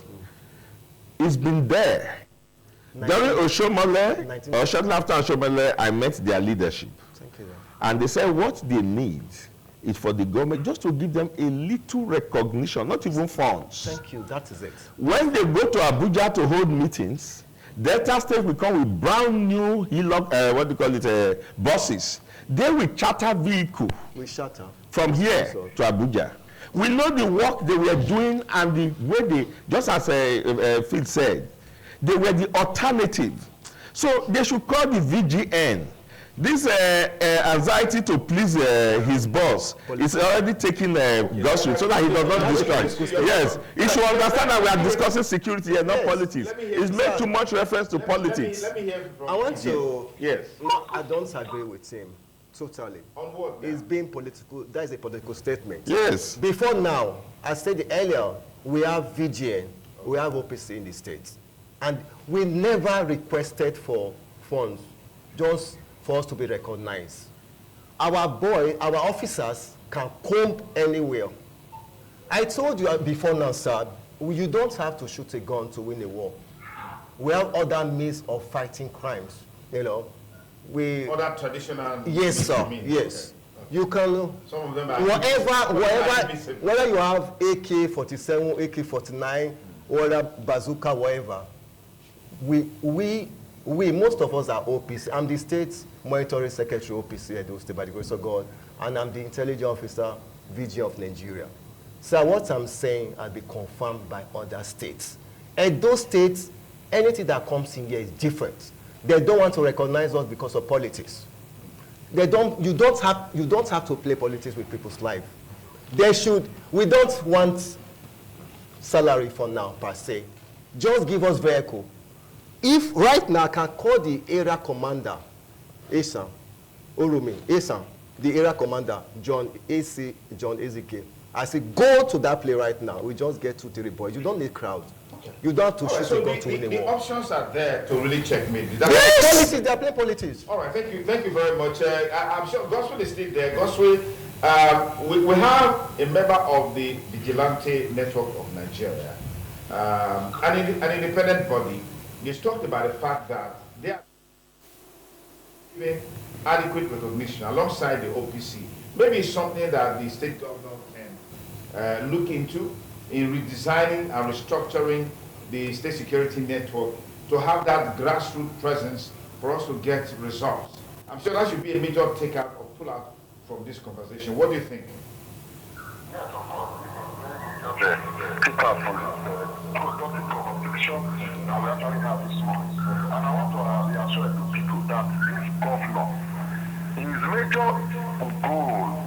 It's been there. During Oshomole, or shortly after Oshomole, I met their leadership. Thank you. And they said what they need is for the government just to give them a little recognition, not even funds. Thank you, that is it. When they go to Abuja to hold meetings, Delta State will come with brand new buses. They will charter vehicle from here to Abuja. We know the work they were doing and the way they, just as Phil said, they were the alternative. So they should call the VGN. This anxiety to please his boss is already taking Goswe so that he does not destroy. Yes, he should understand that we are discussing security and not politics. It's made too much reference to politics. Let me hear from I want to. Yes. No, I don't agree with him totally. On what? It's being political. That is a political statement. Yes. Before now, I said earlier, we have VGN, we have OPC in the states, and we never requested for funds, just for us to be recognized. Our officers can comb anywhere. I told you before now, sir, you don't have to shoot a gun to win a war. We have other means of fighting crimes. Other traditional. Yes, sir. Yes. Okay. You can. Some of them are. Whether you have AK-47, AK-49, or bazooka, whatever. Most of us are OPC. I'm the state monitoring secretary OPC Edo State by the grace of God, and I'm the intelligence officer VG of Nigeria. So what I'm saying has been confirmed by other states. Edo State, anything that comes in here is different. They don't want to recognize us because of politics. You don't have to play politics with people's life. We don't want salary for now per se. Just give us vehicle. If right now I can call the area commander, Asan, Uromi, Asan, the area commander, John Ezike, I say, go to that place right now. We just get 2-3 boys. You don't need crowd. Okay. You don't have to shoot a gun to win a war. The options are there to really checkmate. Yes! Politics, they are playing politics. All right, thank you very much. I'm sure Goswe is still there. Goswe, we have a member of the Vigilante Network of Nigeria, an independent body. He's talked about the fact that they are giving adequate recognition alongside the OPC. Maybe it's something that the state government can look into in redesigning and restructuring the state security network to have that grassroots presence for us to get results. I'm sure that should be a major takeout or pull out from this conversation. What do you think? Yes, of course. Okay. Take out from the competition that we actually have this month. And I want to reassure the people that this governor, his major goal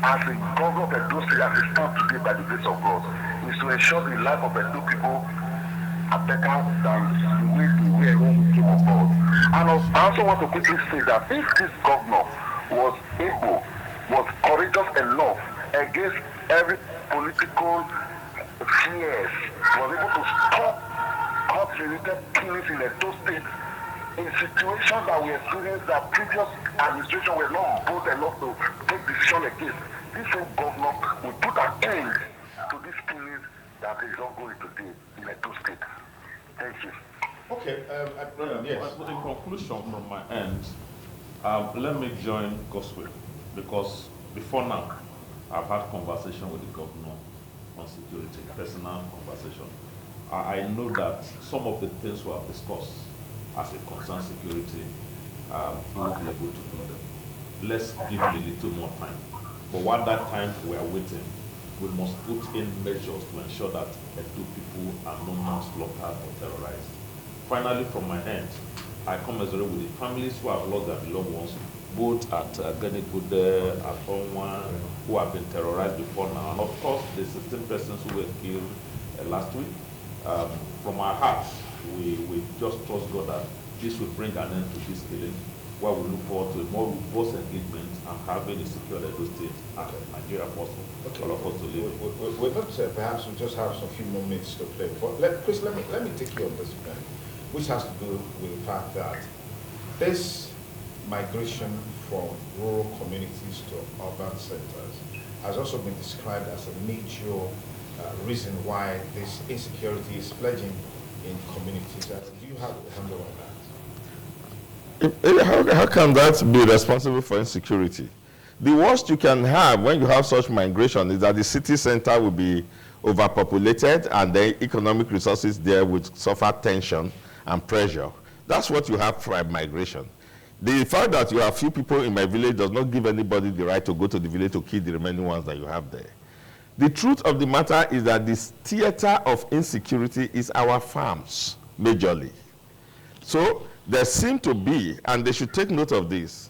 as a governor of Edo State, as it stands today by the grace of God, is to ensure the life of Edo people are better than way they were when we came on board. And I also want to quickly say that if this governor was courageous enough against every political fears, was able to stop health-related killings in Edo State, in situations that we experienced that previous administration were not bold enough to take decision against, this same governor will put an end to these killings that is ongoing today in Edo State. Thank you. Okay, yes. In conclusion from my end, let me join Gospel, because before now, I've had conversation with the governor on security, personal conversation. I know that some of the things we have discussed as it concerns security, he won't be able to do them. Let's give him a little more time. But while that time we are waiting, we must put in measures to ensure that Edo people are no more slaughtered or terrorized. Finally, from my end, I commiserate with the families who have lost their beloved ones, both at Genikude, at Onwa, who have been terrorized before now, and of course the 16 persons who were killed last week. From our hearts, we just trust God that this will bring an end to this killing, where we look forward to a more robust engagement and having a secure Edo State and Nigeria possible. Okay. All of us to live. We're not saying perhaps we just have some few more minutes to play. But Chris, let me take you on this point, which has to do with the fact that this migration from rural communities to urban centers has also been described as a major reason why this insecurity is fledging in communities. Do you have a handle on that? How can that be responsible for insecurity? The worst you can have when you have such migration is that the city center will be overpopulated and the economic resources there will suffer tension and pressure. That's what you have from migration. The fact that you have few people in my village does not give anybody the right to go to the village to kill the remaining ones that you have there. The truth of the matter is that this theater of insecurity is our farms, majorly. So there seem to be, and they should take note of this,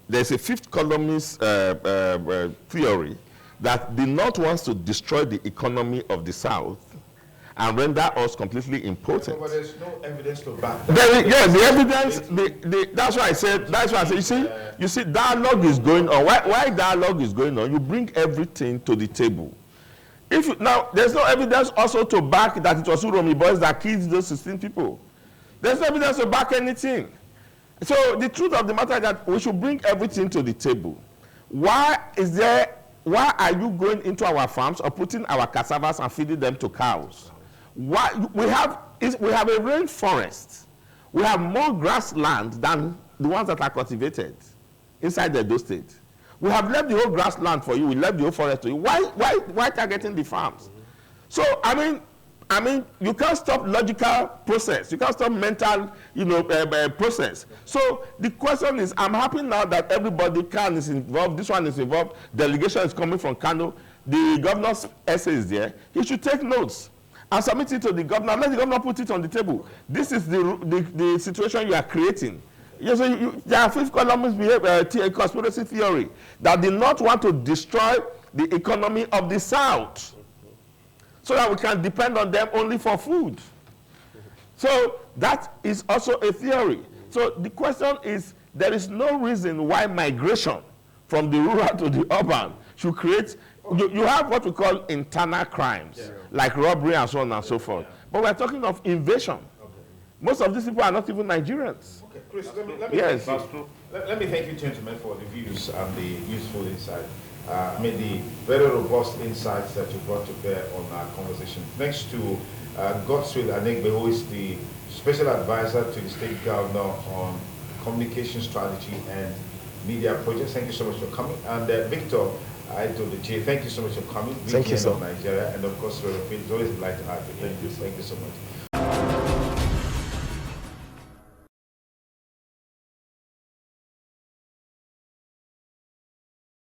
there's a fifth columnist theory that the North wants to destroy the economy of the South and render us completely impotent. But there's no evidence to back that. Yes, the evidence, that's why I said, you see, dialogue is going on. Why dialogue is going on? You bring everything to the table. Now, there's no evidence also to back that it was Uromi boys that killed those 16 people. There's no evidence to back anything. So the truth of the matter is that we should bring everything to the table. Why are you going into our farms or putting our cassavas and feeding them to cows? Why we have a rainforest. We have more grassland than the ones that are cultivated inside the Edo State. We have left the whole grassland for you. We left the whole forest to you. Why targeting the farms? So I mean, you can't stop logical process. You can't stop mental, process. So the question is, I'm happy now that everybody is involved. This one is involved. Delegation is coming from Kano. The governor's essay is there. He should take notes and submit it to the governor. Let the governor put it on the table. This is the situation you are creating. Yes, there are fifth columnist conspiracy theory that the North want to destroy the economy of the South, so that we can depend on them only for food. So that is also a theory. So the question is, there is no reason why migration from the rural to the urban should create, you have what we call internal crimes, like robbery and so on and so forth. But we're talking of invasion. Most of these people are not even Nigerians. Okay, Chris, let me thank you, gentlemen, for the views and the useful insight. The very robust insights that you brought to bear on our conversation. Next to Godswill Anegbe, who is the Special Advisor to the State Governor on Communication Strategy and Media Projects. Thank you so much for coming. And Victor Aidodeji, thank you so much for coming. Thank you, sir. Nigeria, and of course, it's always a delight to have you. Thank you so much.